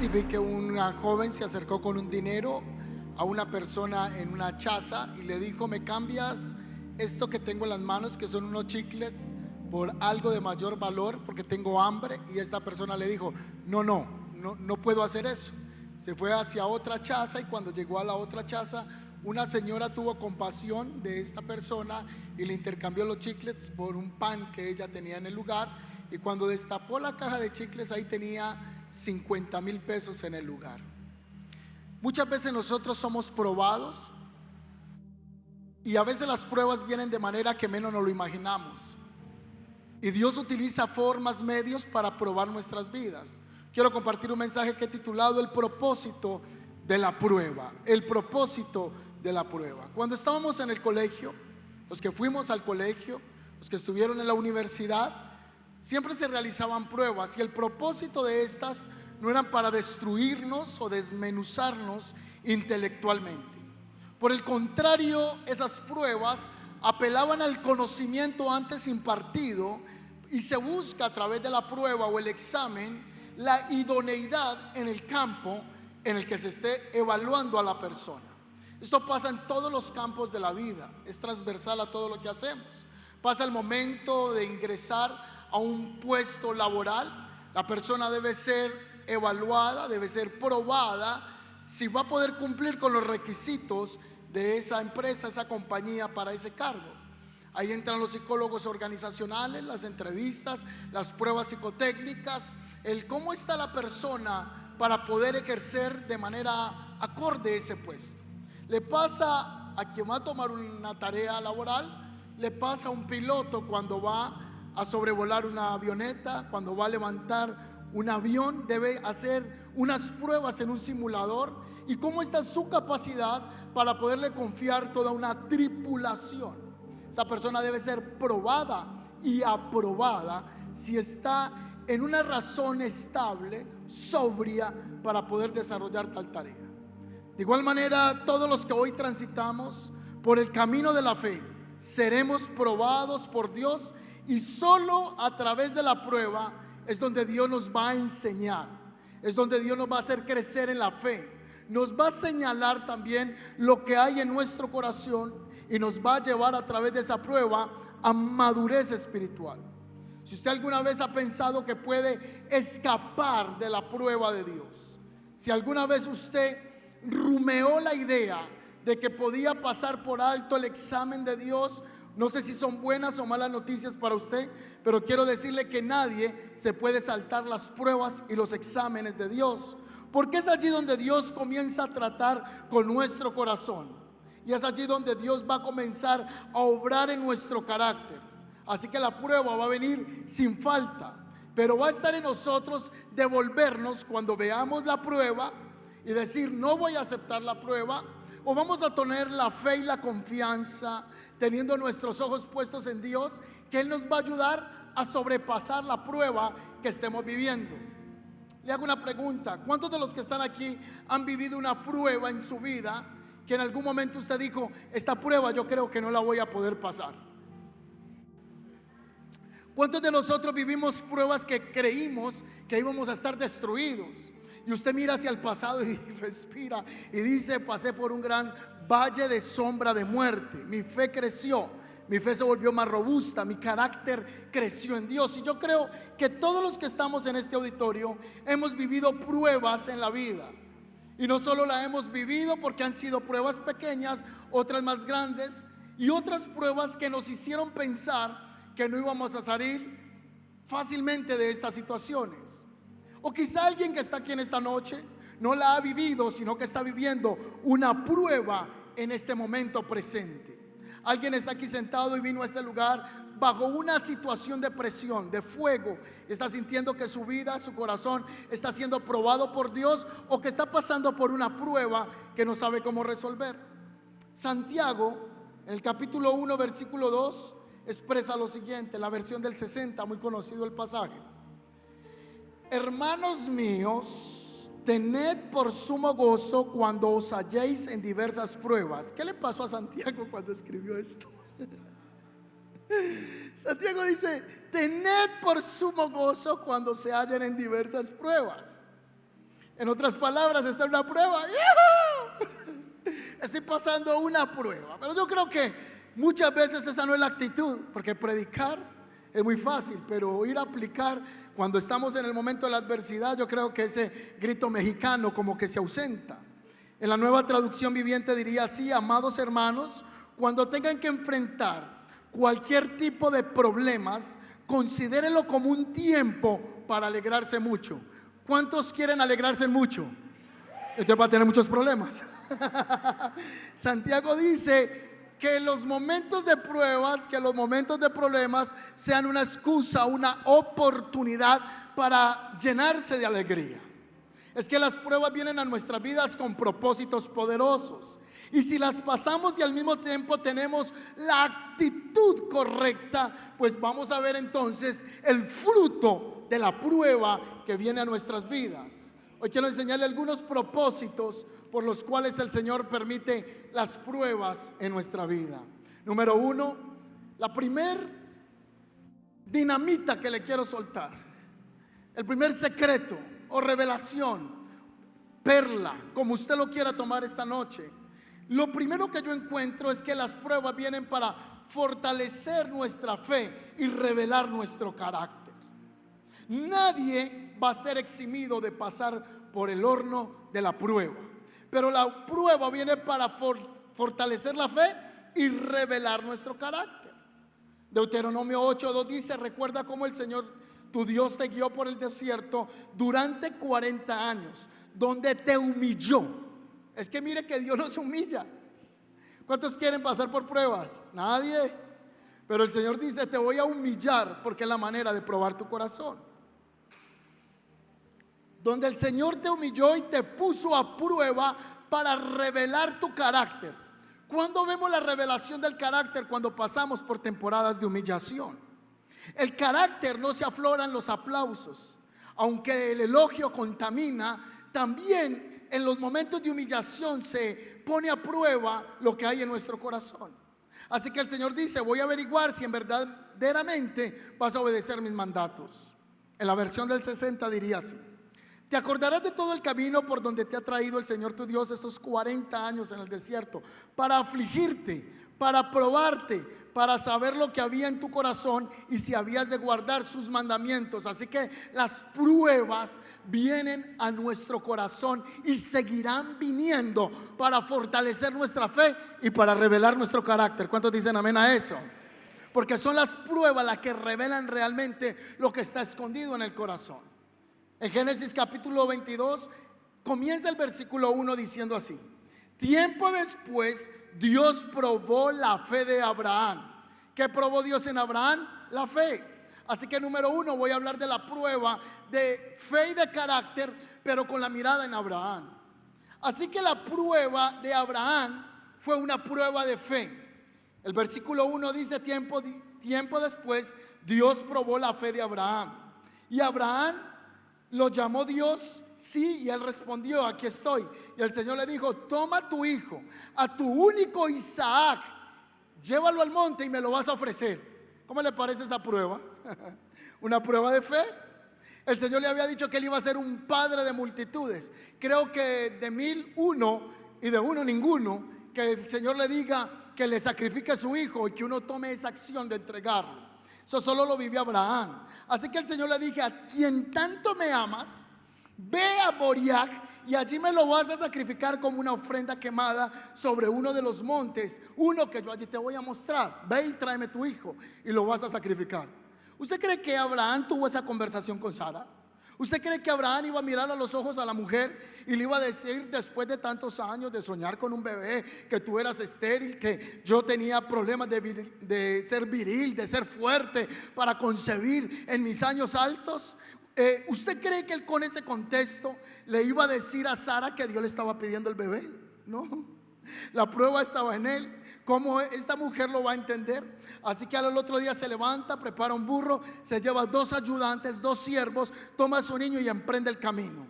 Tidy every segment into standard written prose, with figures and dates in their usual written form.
Y vi que una joven se acercó con un dinero a una persona en una chaza y le dijo: ¿me cambias esto que tengo en las manos, que son unos chicles, por algo de mayor valor, porque tengo hambre? Y esta persona le dijo: no puedo hacer eso. Se fue hacia otra chaza y cuando llegó a la otra chaza, una señora tuvo compasión de esta persona y le intercambió los chicles por un pan que ella tenía en el lugar. Y cuando destapó la caja de chicles, ahí tenía 50,000 pesos en el lugar. Muchas veces nosotros somos probados y a veces las pruebas vienen de manera que menos nos lo imaginamos, y Dios utiliza formas, medios para probar nuestras vidas. Quiero compartir un mensaje que he titulado El propósito de la prueba. El propósito de la prueba. Cuando estábamos en el colegio, los que fuimos al colegio, los que estuvieron en la universidad, siempre se realizaban pruebas, y el propósito de estas no eran para destruirnos o desmenuzarnos intelectualmente. Por el contrario, esas pruebas apelaban al conocimiento antes impartido, y se busca a través de la prueba o el examen la idoneidad en el campo en el que se esté evaluando a la persona. Esto pasa en todos los campos de la vida, es transversal a todo lo que hacemos. Pasa el momento de ingresar a un puesto laboral, la persona debe ser evaluada, debe ser probada si va a poder cumplir con los requisitos de esa empresa, esa compañía, para ese cargo. Ahí entran los psicólogos organizacionales, las entrevistas, las pruebas psicotécnicas, el cómo está la persona para poder ejercer de manera acorde ese puesto. Le pasa a quien va a tomar una tarea laboral, le pasa a un piloto cuando va a sobrevolar una avioneta, cuando va a levantar un avión, debe hacer unas pruebas en un simulador, y cómo está su capacidad para poderle confiar toda una tripulación. Esa persona debe ser probada y aprobada si está en una razón estable, sobria, para poder desarrollar tal tarea. De igual manera, todos los que hoy transitamos por el camino de la fe seremos probados por Dios, y solo a través de la prueba es donde Dios nos va a enseñar, es donde Dios nos va a hacer crecer en la fe, nos va a señalar también lo que hay en nuestro corazón y nos va a llevar a través de esa prueba a madurez espiritual. Si usted alguna vez ha pensado que puede escapar de la prueba de Dios, si alguna vez usted rumeó la idea de que podía pasar por alto el examen de Dios, no sé si son buenas o malas noticias para usted, pero quiero decirle que nadie se puede saltar las pruebas y los exámenes de Dios, porque es allí donde Dios comienza a tratar con nuestro corazón, y es allí donde Dios va a comenzar a obrar en nuestro carácter. Así que la prueba va a venir sin falta, pero va a estar en nosotros devolvernos cuando veamos la prueba y decir: no voy a aceptar la prueba, o vamos a tener la fe y la confianza, teniendo nuestros ojos puestos en Dios, que Él nos va a ayudar a sobrepasar la prueba que estemos viviendo. Le hago una pregunta: ¿cuántos de los que están aquí han vivido una prueba en su vida que en algún momento usted dijo: esta prueba yo creo que no la voy a poder pasar? ¿Cuántos de nosotros vivimos pruebas que creímos que íbamos a estar destruidos? Y usted mira hacia el pasado y respira y dice: pasé por un gran valle de sombra de muerte, mi fe creció, mi fe se volvió más robusta, mi carácter creció en Dios. Y yo creo que todos los que estamos en este auditorio hemos vivido pruebas en la vida, y no solo la hemos vivido porque han sido pruebas pequeñas, otras más grandes, y otras pruebas que nos hicieron pensar que no íbamos a salir fácilmente de estas situaciones. O quizá alguien que está aquí en esta noche no la ha vivido, sino que está viviendo una prueba en este momento presente. Alguien está aquí sentado y vino a este lugar bajo una situación de presión, de fuego. Está sintiendo que su vida, su corazón está siendo probado por Dios, o que está pasando por una prueba que no sabe cómo resolver. Santiago, en el capítulo 1, versículo 2, expresa lo siguiente, la versión del 60, muy conocido el pasaje. Hermanos míos, tened por sumo gozo cuando os halléis en diversas pruebas. ¿Qué le pasó a Santiago cuando escribió esto? Santiago dice: tened por sumo gozo cuando se hallen en diversas pruebas. En otras palabras, está en una prueba. Estoy pasando una prueba. Pero yo creo que muchas veces esa no es la actitud, porque predicar es muy fácil, pero ir a aplicar cuando estamos en el momento de la adversidad, yo creo que ese grito mexicano como que se ausenta. En la Nueva Traducción Viviente diría así: amados hermanos, cuando tengan que enfrentar cualquier tipo de problemas, considérenlo como un tiempo para alegrarse mucho. ¿Cuántos quieren alegrarse mucho? Entonces va a tener muchos problemas. Santiago dice que los momentos de pruebas, que los momentos de problemas sean una excusa, una oportunidad para llenarse de alegría. Es que las pruebas vienen a nuestras vidas con propósitos poderosos. Y si las pasamos y al mismo tiempo tenemos la actitud correcta, pues vamos a ver entonces el fruto de la prueba que viene a nuestras vidas. Hoy quiero enseñarle algunos propósitos por los cuales el Señor permite las pruebas en nuestra vida. Número uno, la primer dinamita que le quiero soltar, el primer secreto o revelación, perla, como usted lo quiera tomar esta noche. Lo primero que yo encuentro es que las pruebas vienen para fortalecer nuestra fe y revelar nuestro carácter. Nadie va a ser eximido de pasar por el horno de la prueba, pero la prueba viene para fortalecer la fe y revelar nuestro carácter. Deuteronomio 8:2 dice: recuerda cómo el Señor tu Dios te guió por el desierto durante 40 años, donde te humilló. Es que mire que Dios nos humilla. ¿Cuántos quieren pasar por pruebas? Nadie. Pero el Señor dice: te voy a humillar, porque es la manera de probar tu corazón. Donde el Señor te humilló y te puso a prueba para revelar tu carácter. ¿Cuándo vemos la revelación del carácter? Cuando pasamos por temporadas de humillación. El carácter no se aflora en los aplausos. Aunque el elogio contamina, también en los momentos de humillación se pone a prueba lo que hay en nuestro corazón. Así que el Señor dice: voy a averiguar si en verdaderamente vas a obedecer mis mandatos. En la versión del 60 diría así: te acordarás de todo el camino por donde te ha traído el Señor tu Dios estos 40 años en el desierto, para afligirte, para probarte, para saber lo que había en tu corazón y si habías de guardar sus mandamientos. Así que las pruebas vienen a nuestro corazón y seguirán viniendo para fortalecer nuestra fe y para revelar nuestro carácter. ¿Cuántos dicen amén a eso? Porque son las pruebas las que revelan realmente lo que está escondido en el corazón. En Génesis capítulo 22 comienza el versículo 1 diciendo así: tiempo después Dios probó la fe de Abraham. ¿Qué probó Dios en Abraham? La fe. Así que número uno, voy a hablar de la prueba de fe y de carácter, pero con la mirada en Abraham. Así que la prueba de Abraham fue una prueba de fe. El versículo 1 dice: tiempo después Dios probó la fe de Abraham. Y Abraham lo llamó Dios, sí, y él respondió: aquí estoy. Y el Señor le dijo: toma a tu hijo, a tu único Isaac, llévalo al monte y me lo vas a ofrecer. ¿Cómo le parece esa prueba? Una prueba de fe. El Señor le había dicho que él iba a ser un padre de multitudes. Creo que de 1001 y de uno ninguno, que el Señor le diga que le sacrifique a su hijo y que uno tome esa acción de entregarlo. Eso solo lo vivió Abraham. Así que el Señor le dije: a quien tanto me amas, ve a Moriah y allí me lo vas a sacrificar como una ofrenda quemada sobre uno de los montes, uno que yo allí te voy a mostrar. Ve y tráeme tu hijo y lo vas a sacrificar. ¿Usted cree que Abraham tuvo esa conversación con Sara? ¿Usted cree que Abraham iba a mirar a los ojos a la mujer y le iba a decir, después de tantos años de soñar con un bebé, que tú eras estéril, que yo tenía problemas de ser viril, de ser fuerte para concebir en mis años altos? ¿Usted cree que él con ese contexto le iba a decir a Sara que Dios le estaba pidiendo el bebé? No. La prueba estaba en él. ¿Cómo esta mujer lo va a entender? Así que al otro día se levanta, prepara un burro, se lleva 2 ayudantes, 2 siervos, toma a su niño y emprende el camino.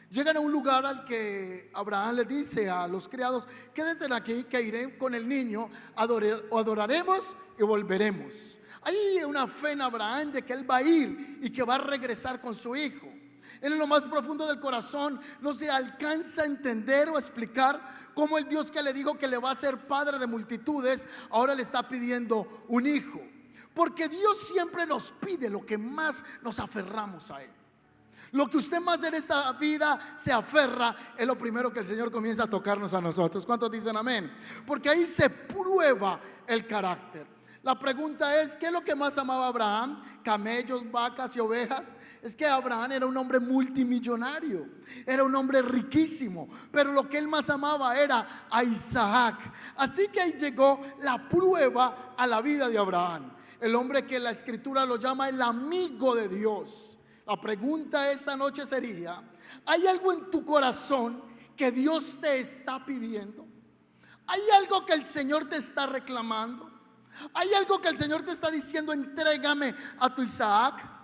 Llegan a un lugar al que Abraham le dice a los criados: quédense aquí que iré con el niño, adoraremos y volveremos. Hay una fe en Abraham de que él va a ir y que va a regresar con su hijo. En lo más profundo del corazón no se alcanza a entender o explicar cómo el Dios que le dijo que le va a ser padre de multitudes ahora le está pidiendo un hijo. Porque Dios siempre nos pide lo que más nos aferramos a él. Lo que usted más en esta vida se aferra es lo primero que el Señor comienza a tocarnos a nosotros. ¿Cuántos dicen amén? Porque ahí se prueba el carácter. La pregunta es: ¿qué es lo que más amaba Abraham? ¿Camellos, vacas y ovejas? Es que Abraham era un hombre multimillonario, era un hombre riquísimo, pero lo que él más amaba era a Isaac. Así que ahí llegó la prueba a la vida de Abraham, el hombre que la escritura lo llama el amigo de Dios. La pregunta esta noche sería: ¿hay algo en tu corazón que Dios te está pidiendo? ¿Hay algo que el Señor te está reclamando? ¿Hay algo que el Señor te está diciendo: entrégame a tu Isaac?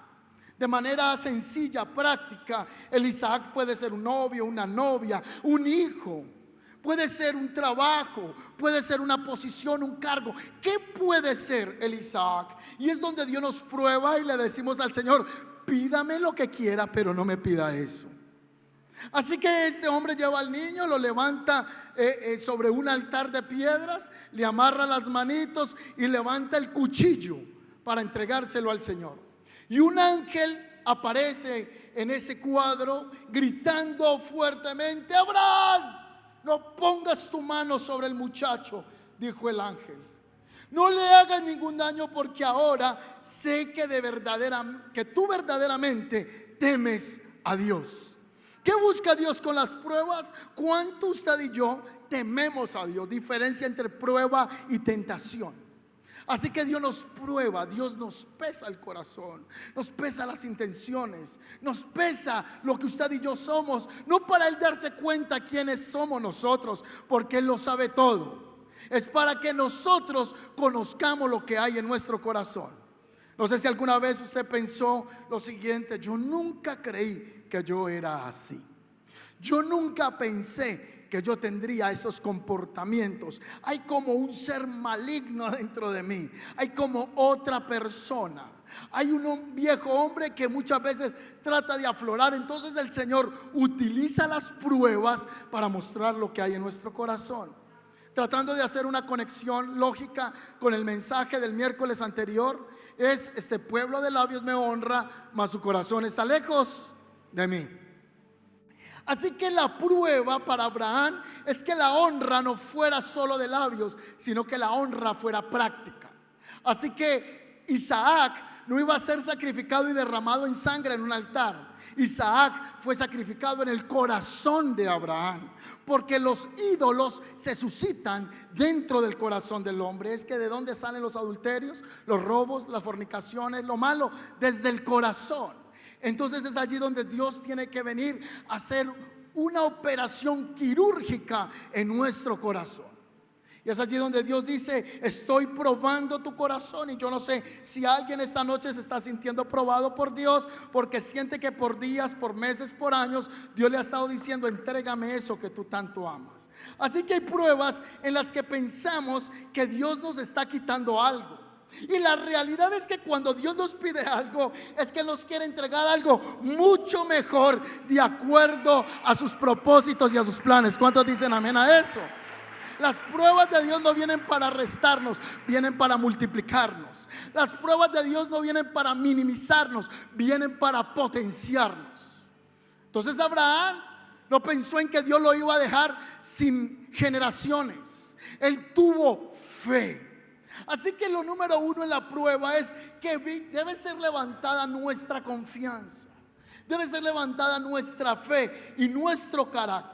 De manera sencilla, práctica, el Isaac puede ser un novio, una novia, un hijo, puede ser un trabajo, puede ser una posición, un cargo. ¿Qué puede ser el Isaac? Y es donde Dios nos prueba y le decimos al Señor: pídame lo que quiera, pero no me pida eso. Así que este hombre lleva al niño, lo levanta sobre un altar de piedras, le amarra las manitos y levanta el cuchillo para entregárselo al Señor. Y un ángel aparece en ese cuadro gritando fuertemente: Abraham, no pongas tu mano sobre el muchacho, dijo el ángel. No le hagas ningún daño, porque ahora sé que tú verdaderamente temes a Dios. ¿Qué busca Dios con las pruebas? ¿Cuánto usted y yo tememos a Dios? Diferencia entre prueba y tentación. Así que Dios nos prueba, Dios nos pesa el corazón, nos pesa las intenciones, nos pesa lo que usted y yo somos, no para Él darse cuenta quiénes somos nosotros, porque Él lo sabe todo. Es para que nosotros conozcamos lo que hay en nuestro corazón. No sé si alguna vez usted pensó lo siguiente: yo nunca creí que yo era así. Yo nunca pensé que yo tendría esos comportamientos. Hay como un ser maligno dentro de mí. Hay como otra persona. Hay un viejo hombre que muchas veces trata de aflorar. Entonces el Señor utiliza las pruebas para mostrar lo que hay en nuestro corazón. Tratando de hacer una conexión lógica con el mensaje del miércoles anterior, es: este pueblo de labios me honra, mas su corazón está lejos de mí. Así que la prueba para Abraham es que la honra no fuera solo de labios, sino que la honra fuera práctica. Así que Isaac no iba a ser sacrificado y derramado en sangre en un altar. Isaac fue sacrificado en el corazón de Abraham, porque los ídolos se suscitan dentro del corazón del hombre. Es que ¿de dónde salen los adulterios, los robos, las fornicaciones, lo malo? Desde el corazón. Entonces es allí donde Dios tiene que venir a hacer una operación quirúrgica en nuestro corazón. Y es allí donde Dios dice: estoy probando tu corazón. Y yo no sé si alguien esta noche se está sintiendo probado por Dios, porque siente que por días, por meses, por años Dios le ha estado diciendo: entrégame eso que tú tanto amas. Así que hay pruebas en las que pensamos que Dios nos está quitando algo. Y la realidad es que cuando Dios nos pide algo, es que nos quiere entregar algo mucho mejor, de acuerdo a sus propósitos y a sus planes. ¿Cuántos dicen amén a eso? Las pruebas de Dios no vienen para restarnos, vienen para multiplicarnos. Las pruebas de Dios no vienen para minimizarnos, vienen para potenciarnos. Entonces Abraham no pensó en que Dios lo iba a dejar sin generaciones. Él tuvo fe. Así que lo número uno en la prueba es que debe ser levantada nuestra confianza, debe ser levantada nuestra fe y nuestro carácter.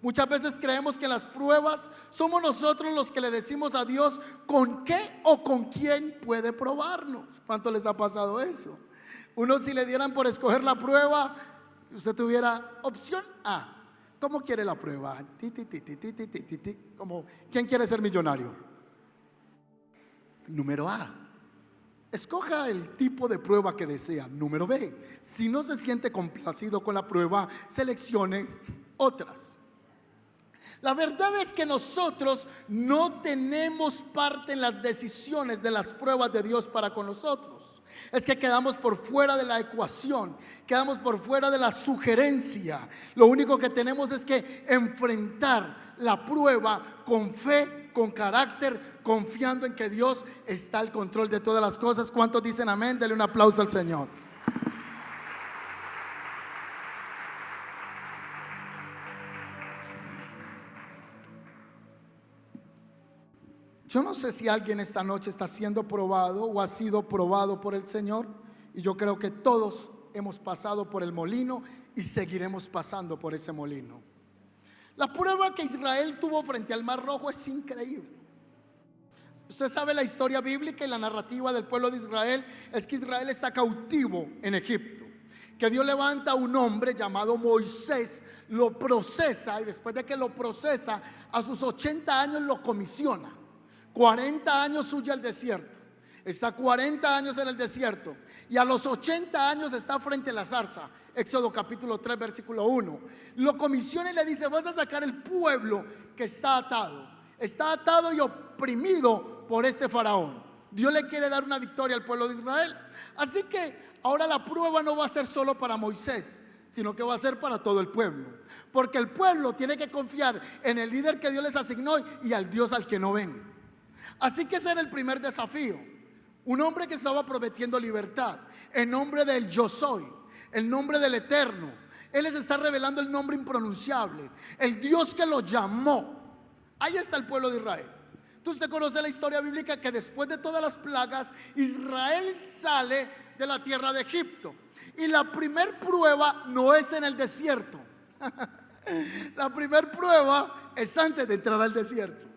Muchas veces creemos que en las pruebas somos nosotros los que le decimos a Dios con qué o con quién puede probarnos. ¿Cuánto les ha pasado eso? Uno, si le dieran por escoger la prueba, usted tuviera opción A, ¿Cómo quiere la prueba? Ti, ti, ti, ti, ti, ti, ti, ti, ti. Como, ¿quién quiere ser millonario? Número A. Escoja el tipo de prueba que desea. Número B. Si no se siente complacido con la prueba, seleccione otras. La verdad es que nosotros no tenemos parte en las decisiones de las pruebas de Dios para con nosotros. Es que quedamos por fuera de la ecuación, quedamos por fuera de la sugerencia. Lo único que tenemos es que enfrentar la prueba con fe, con carácter, confiando en que Dios está al control de todas las cosas. ¿Cuántos dicen amén? Denle un aplauso al Señor. Yo no sé si alguien esta noche está siendo probado o ha sido probado por el Señor, y yo creo que todos hemos pasado por el molino y seguiremos pasando por ese molino. La prueba que Israel tuvo frente al Mar Rojo es increíble. Usted sabe la historia bíblica y la narrativa del pueblo de Israel es que Israel está cautivo en Egipto, que Dios levanta a un hombre llamado Moisés, lo procesa, y después de que lo procesa, a sus 80 años lo comisiona. 40 años huye al desierto, está 40 años en el desierto, y a los 80 años está frente a la zarza. Éxodo capítulo 3 versículo 1. Lo comisiona y le dice: vas a sacar el pueblo que está atado y oprimido por este faraón. Dios le quiere dar una victoria al pueblo de Israel. Así que ahora la prueba no va a ser solo para Moisés, sino que va a ser para todo el pueblo, porque el pueblo tiene que confiar en el líder que Dios les asignó y al Dios al que no ven. Así que ese era el primer desafío. Un hombre que estaba prometiendo libertad, en nombre del yo soy, el nombre del eterno. Él les está revelando el nombre impronunciable, el Dios que lo llamó. Ahí está el pueblo de Israel. Entonces usted conoce la historia bíblica que después de todas las plagas, Israel sale de la tierra de Egipto. Y la primer prueba no es en el desierto. La primer prueba es antes de entrar al desierto.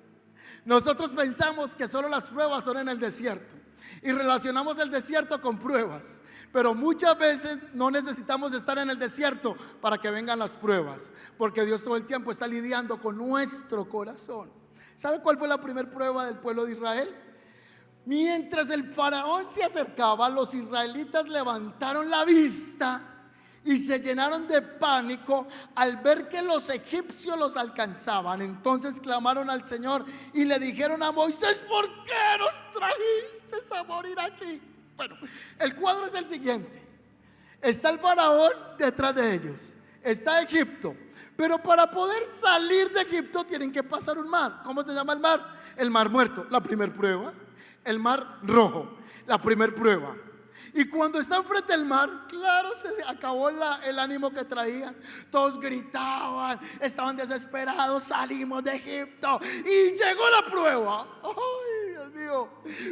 Nosotros pensamos que solo las pruebas son en el desierto y relacionamos el desierto con pruebas, pero muchas veces no necesitamos estar en el desierto para que vengan las pruebas, porque Dios todo el tiempo está lidiando con nuestro corazón. ¿Sabe cuál fue la primera prueba del pueblo de Israel? Mientras el faraón se acercaba, los israelitas levantaron la vista y se llenaron de pánico al ver que los egipcios los alcanzaban. Entonces clamaron al Señor y le dijeron a Moisés: ¿por qué nos trajiste a morir aquí? Bueno, el cuadro es el siguiente. Está el faraón detrás de ellos, está Egipto, pero para poder salir de Egipto tienen que pasar un mar. ¿Cómo se llama el mar? El Mar Muerto, la primera prueba. El Mar Rojo, la primera prueba. Y cuando están frente al mar, claro, se acabó el ánimo que traían. Todos gritaban, estaban desesperados: salimos de Egipto. Y llegó la prueba. ¡Ay, Dios mío!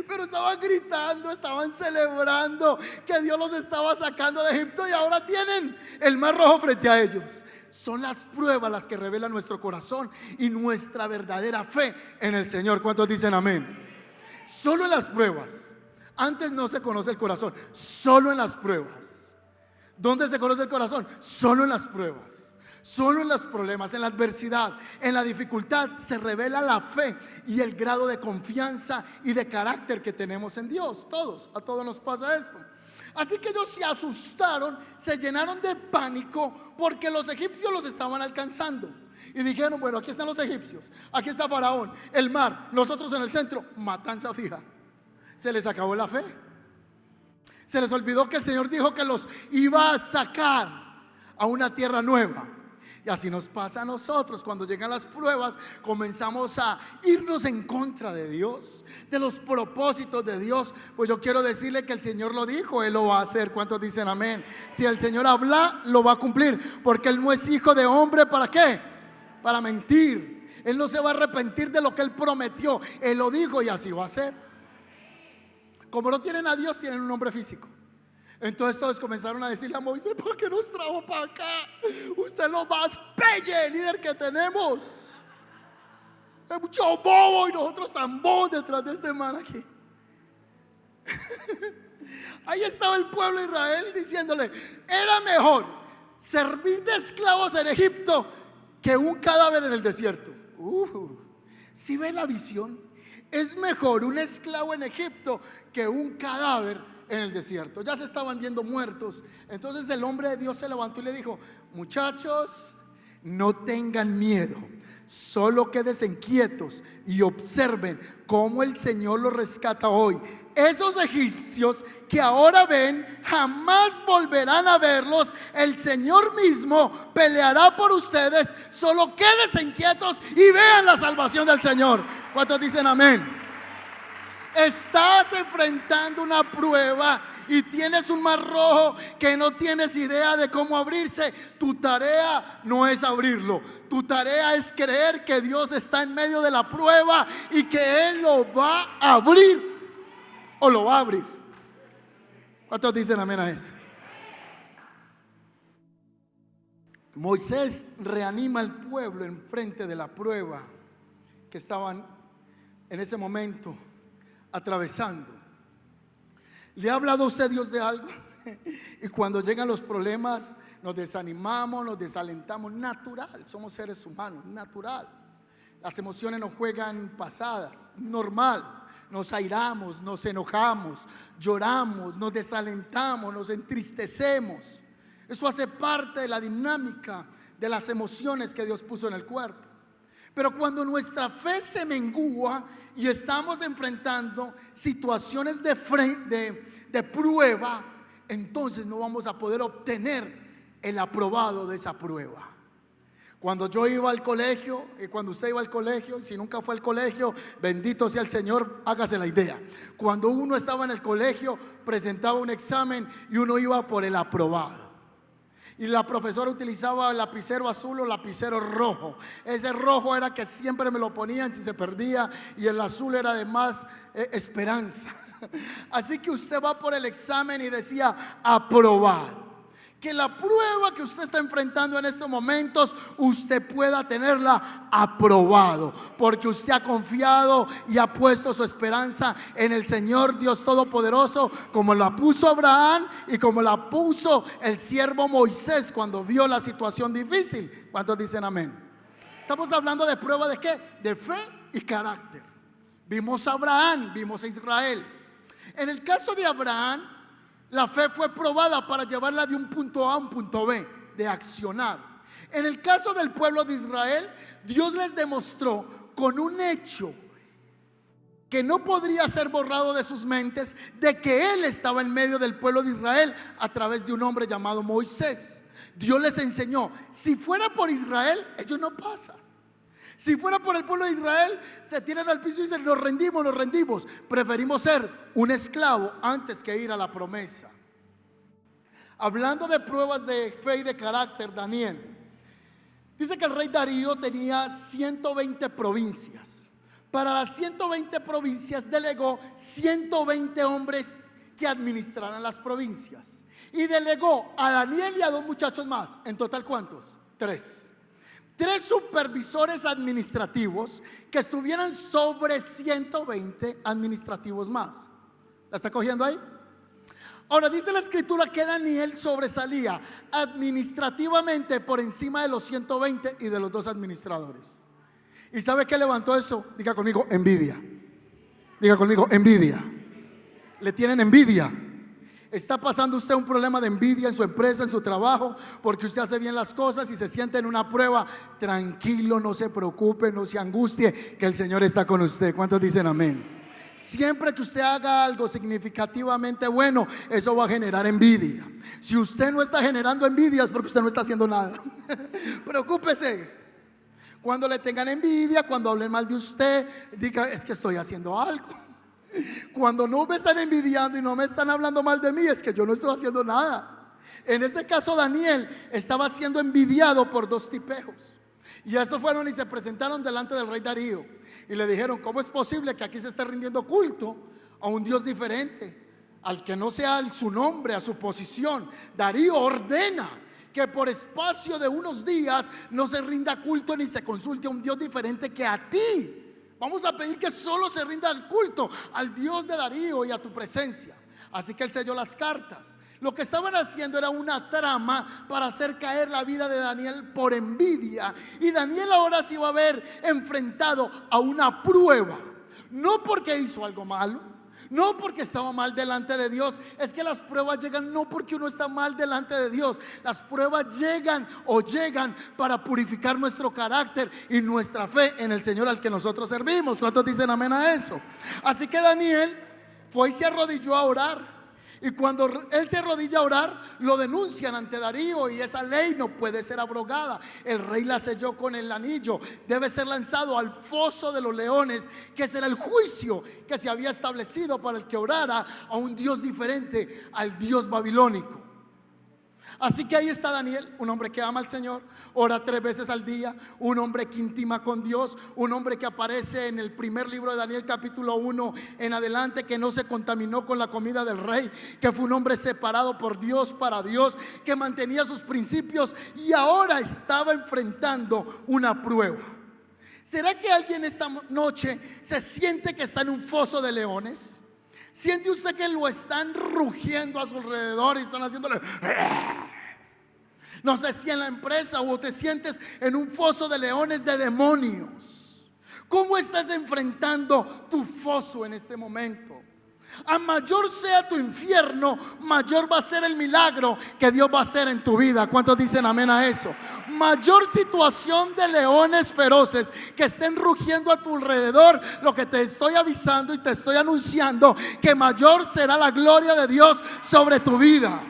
Pero estaban gritando, estaban celebrando que Dios los estaba sacando de Egipto, y ahora tienen el Mar Rojo frente a ellos. Son las pruebas las que revelan nuestro corazón y nuestra verdadera fe en el Señor. ¿Cuántos dicen amén? Solo en las pruebas. Antes no se conoce el corazón, solo en las pruebas. ¿Dónde se conoce el corazón? Solo en las pruebas, solo en los problemas, en la adversidad, en la dificultad se revela la fe y el grado de confianza y de carácter que tenemos en Dios. A todos nos pasa esto. Así que ellos se asustaron, se llenaron de pánico porque los egipcios los estaban alcanzando. Y dijeron: bueno, aquí están los egipcios, aquí está Faraón, el mar, nosotros en el centro, matanza fija. Se les acabó la fe. Se les olvidó que el Señor dijo que los iba a sacar a una tierra nueva. Y así nos pasa a nosotros. Cuando llegan las pruebas, comenzamos a irnos en contra de Dios, de los propósitos de Dios. Pues yo quiero decirle que el Señor lo dijo, Él lo va a hacer. ¿Cuántos dicen amén? Si el Señor habla, lo va a cumplir, porque Él no es hijo de hombre. ¿Para qué? Para mentir. Él no se va a arrepentir de lo que Él prometió. Él lo dijo y así va a ser. Como no tienen a Dios, tienen un hombre físico. Entonces todos comenzaron a decirle a Moisés: ¿por qué nos trajo para acá? Usted es lo más pelle, líder que tenemos. Hay mucho bobo y nosotros tan bobos detrás de este man aquí. Ahí estaba el pueblo de Israel diciéndole: era mejor servir de esclavos en Egipto que un cadáver en el desierto. ¿Sí ve la visión? Es mejor un esclavo en Egipto que un cadáver en el desierto. Ya se estaban viendo muertos. Entonces el hombre de Dios se levantó y le dijo: muchachos, no tengan miedo, solo quédense inquietos y observen cómo el Señor los rescata hoy. Esos egipcios que ahora ven, jamás volverán a verlos. El Señor mismo peleará por ustedes. Solo quédense inquietos y vean la salvación del Señor. ¿Cuántos dicen amén? Estás enfrentando una prueba y tienes un mar rojo que no tienes idea de cómo abrirse. Tu tarea no es abrirlo. Tu tarea es creer que Dios está en medio de la prueba y que Él lo va a abrir o lo va a abrir. ¿Cuántos dicen amén a eso? Moisés reanima al pueblo en frente de la prueba que estaban en ese momento atravesando. ¿Le ha hablado a usted Dios de algo? Y cuando llegan los problemas nos desanimamos, nos desalentamos. Natural, somos seres humanos, natural. Las emociones nos juegan pasadas, normal. Nos airamos, nos enojamos, lloramos, nos desalentamos, nos entristecemos. Eso hace parte de la dinámica de las emociones que Dios puso en el cuerpo. Pero cuando nuestra fe se mengua y estamos enfrentando situaciones de prueba, entonces no vamos a poder obtener el aprobado de esa prueba. Cuando yo iba al colegio, y cuando usted iba al colegio, y si nunca fue al colegio, bendito sea el Señor, hágase la idea. Cuando uno estaba en el colegio, presentaba un examen y uno iba por el aprobado. Y la profesora utilizaba el lapicero azul o lapicero rojo. Ese rojo era que siempre me lo ponían si se perdía, y el azul era de más esperanza. Así que usted va por el examen y decía aprobado. Que la prueba que usted está enfrentando en estos momentos, usted pueda tenerla aprobado, porque usted ha confiado y ha puesto su esperanza en el Señor Dios Todopoderoso, como la puso Abraham y como la puso el siervo Moisés cuando vio la situación difícil. ¿Cuántos dicen amén? Estamos hablando de prueba de ¿qué? De fe y carácter. Vimos a Abraham, vimos a Israel. En el caso de Abraham, la fe fue probada para llevarla de un punto A a un punto B, de accionar. En el caso del pueblo de Israel, Dios les demostró con un hecho que no podría ser borrado de sus mentes, de que Él estaba en medio del pueblo de Israel a través de un hombre llamado Moisés. Dios les enseñó: si fuera por Israel, ellos no pasan. Si fuera por el pueblo de Israel, se tiran al piso y dicen: nos rendimos. Preferimos ser un esclavo antes que ir a la promesa. Hablando de pruebas de fe y de carácter, Daniel dice que el rey Darío tenía 120 provincias. Para las 120 provincias delegó 120 hombres que administraran las provincias. Y delegó a Daniel y a 2 muchachos más. En total, ¿cuántos? 3 supervisores administrativos que estuvieran sobre 120 administrativos más. ¿La está cogiendo ahí? Ahora dice la escritura que Daniel sobresalía administrativamente por encima de los 120 y de los 2 administradores. ¿Y sabe qué levantó eso? Diga conmigo: envidia. Diga conmigo: envidia. Le tienen envidia. ¿Está pasando usted un problema de envidia en su empresa, en su trabajo, porque usted hace bien las cosas y se siente en una prueba? Tranquilo, no se preocupe, no se angustie, que el Señor está con usted. ¿Cuántos dicen amén? Siempre que usted haga algo significativamente bueno, eso va a generar envidia. Si usted no está generando envidia, es porque usted no está haciendo nada. Preocúpese. Cuando le tengan envidia, cuando hablen mal de usted, diga: es que estoy haciendo algo. Cuando no me están envidiando y no me están hablando mal de mí, es que yo no estoy haciendo nada. En este caso, Daniel estaba siendo envidiado por 2 tipejos. Y estos fueron y se presentaron delante del rey Darío y le dijeron: ¿cómo es posible que aquí se esté rindiendo culto a un Dios diferente, al que no sea su nombre, a su posición? Darío ordena que por espacio de unos días no se rinda culto ni se consulte a un Dios diferente que a ti. Vamos a pedir que solo se rinda el culto al Dios de Darío y a tu presencia. Así que él selló las cartas. Lo que estaban haciendo era una trama para hacer caer la vida de Daniel por envidia. Y Daniel ahora se iba a ver enfrentado a una prueba. No porque hizo algo malo, no porque estaba mal delante de Dios. Es que las pruebas llegan no porque uno está mal delante de Dios. Las pruebas llegan para purificar nuestro carácter y nuestra fe en el Señor al que nosotros servimos. ¿Cuántos dicen amén a eso? Así que Daniel fue y se arrodilló a orar. Y cuando él se arrodilla a orar, lo denuncian ante Darío, y esa ley no puede ser abrogada. El rey la selló con el anillo. Debe ser lanzado al foso de los leones, que será el juicio que se había establecido para el que orara a un Dios diferente al Dios babilónico. Así que ahí está Daniel, un hombre que ama al Señor, ora 3 veces al día, un hombre que intima con Dios, un hombre que aparece en el primer libro de Daniel capítulo 1 en adelante, que no se contaminó con la comida del rey, que fue un hombre separado por Dios, para Dios, que mantenía sus principios y ahora estaba enfrentando una prueba. ¿Será que alguien esta noche se siente que está en un foso de leones? ¿Siente usted que lo están rugiendo a su alrededor y están haciéndole? No sé si en la empresa o te sientes en un foso de leones, de demonios. ¿Cómo estás enfrentando tu foso en este momento? A mayor sea tu infierno, mayor va a ser el milagro que Dios va a hacer en tu vida. ¿Cuántos dicen amén a eso? Mayor situación de leones feroces que estén rugiendo a tu alrededor. Lo que te estoy avisando y te estoy anunciando, que mayor será la gloria de Dios sobre tu vida.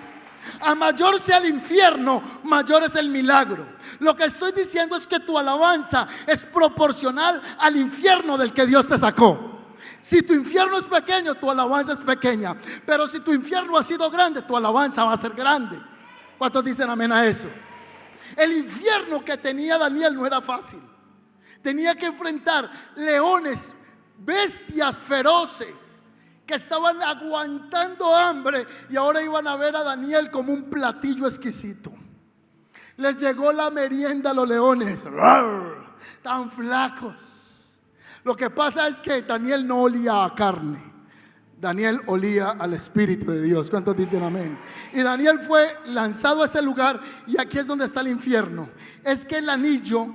A mayor sea el infierno, mayor es el milagro. Lo que estoy diciendo es que tu alabanza es proporcional al infierno del que Dios te sacó. Si tu infierno es pequeño, tu alabanza es pequeña. Pero si tu infierno ha sido grande, tu alabanza va a ser grande. ¿Cuántos dicen amén a eso? El infierno que tenía Daniel no era fácil. Tenía que enfrentar leones, bestias feroces, que estaban aguantando hambre, y ahora iban a ver a Daniel como un platillo exquisito. Les llegó la merienda a los leones, tan flacos. Lo que pasa es que Daniel no olía a carne, Daniel olía al Espíritu de Dios. ¿Cuántos dicen amén? Y Daniel fue lanzado a ese lugar, y aquí es donde está el infierno. Es que el anillo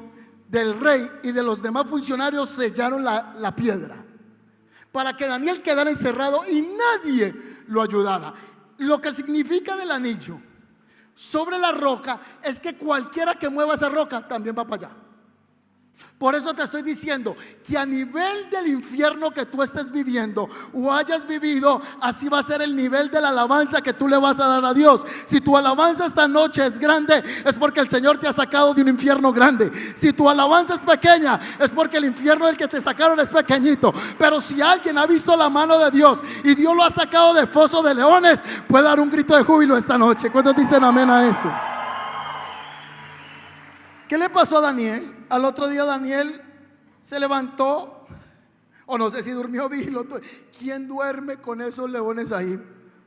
del rey y de los demás funcionarios sellaron la piedra para que Daniel quedara encerrado y nadie lo ayudara. Lo que significa del anillo sobre la roca es que cualquiera que mueva esa roca también va para allá. Por eso te estoy diciendo que a nivel del infierno que tú estés viviendo o hayas vivido, así va a ser el nivel de la alabanza que tú le vas a dar a Dios. Si tu alabanza esta noche es grande, es porque el Señor te ha sacado de un infierno grande. Si tu alabanza es pequeña, es porque el infierno del que te sacaron es pequeñito. Pero si alguien ha visto la mano de Dios y Dios lo ha sacado del foso de leones, puede dar un grito de júbilo esta noche. ¿Cuántos dicen amén a eso? ¿Qué le pasó a Daniel? Al otro día Daniel se levantó, o no sé si durmió vigilo. ¿Quién duerme con esos leones ahí,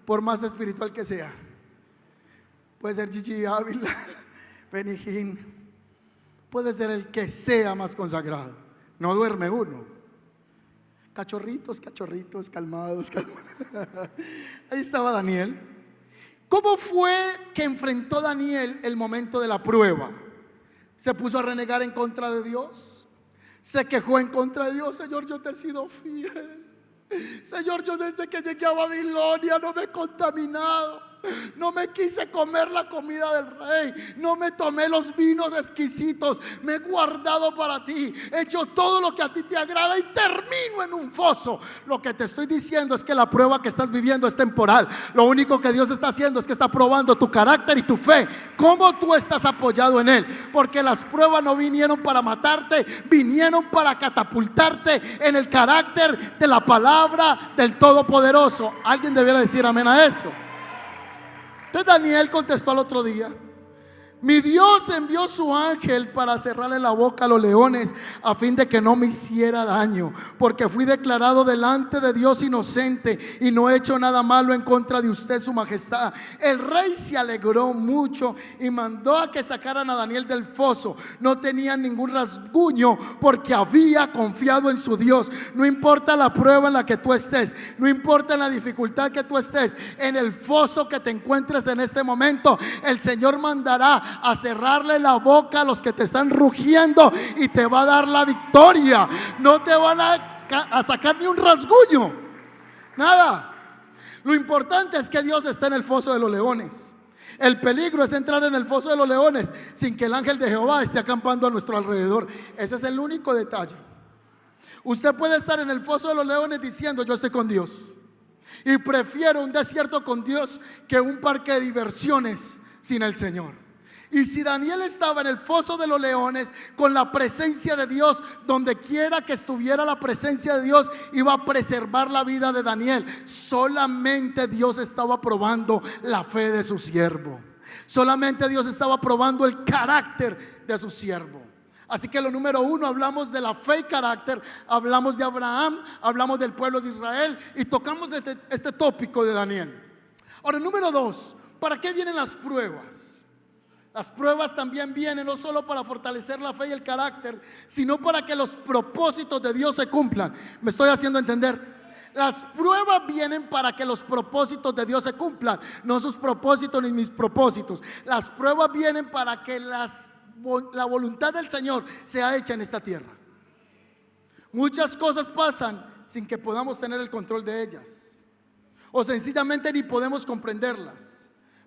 por más espiritual que sea? Puede ser Gigi Ávila, Benijín, puede ser el que sea más consagrado. No duerme uno. Cachorritos, calmados. Ahí estaba Daniel. ¿Cómo fue que enfrentó Daniel el momento de la prueba? Se puso a renegar en contra de Dios. Se quejó en contra de Dios. Señor, yo te he sido fiel. Señor, yo desde que llegué a Babilonia no me he contaminado. No me quise comer la comida del rey. No me tomé los vinos exquisitos. Me he guardado para ti. He hecho todo lo que a ti te agrada y termino en un foso. Lo que te estoy diciendo es que la prueba que estás viviendo es temporal. Lo único que Dios está haciendo es que está probando tu carácter y tu fe. Cómo tú estás apoyado en Él. Porque las pruebas no vinieron para matarte, vinieron para catapultarte en el carácter de la palabra del Todopoderoso. Alguien debiera decir amén a eso. Entonces Daniel contestó al otro día. Mi Dios envió su ángel para cerrarle la boca a los leones, a fin de que no me hiciera daño, porque fui declarado delante de Dios inocente y no he hecho nada malo en contra de usted, su majestad. El rey se alegró mucho y mandó a que sacaran a Daniel del foso. No tenía ningún rasguño porque había confiado en su Dios. No importa la prueba en la que tú estés, no importa la dificultad que tú estés, en el foso que te encuentres en este momento, el Señor mandará a cerrarle la boca a los que te están rugiendo y te va a dar la victoria. No te van a sacar ni un rasguño, nada. Lo importante es que Dios está en el foso de los leones. El peligro es entrar en el foso de los leones sin que el ángel de Jehová esté acampando a nuestro alrededor. Ese es el único detalle. Usted puede estar en el foso de los leones diciendo: yo estoy con Dios y prefiero un desierto con Dios que un parque de diversiones sin el Señor. Y si Daniel estaba en el foso de los leones con la presencia de Dios, donde quiera que estuviera la presencia de Dios iba a preservar la vida de Daniel. Solamente Dios estaba probando la fe de su siervo. Solamente Dios estaba probando el carácter de su siervo. Así que lo número uno, hablamos de la fe y carácter, hablamos de Abraham, hablamos del pueblo de Israel y tocamos este tópico de Daniel. Ahora, número dos, ¿para qué vienen las pruebas? Las pruebas también vienen no solo para fortalecer la fe y el carácter, sino para que los propósitos de Dios se cumplan. ¿Me estoy haciendo entender? Las pruebas vienen para que los propósitos de Dios se cumplan, no sus propósitos ni mis propósitos. Las pruebas vienen para que la voluntad del Señor sea hecha en esta tierra. Muchas cosas pasan sin que podamos tener el control de ellas, o sencillamente ni podemos comprenderlas.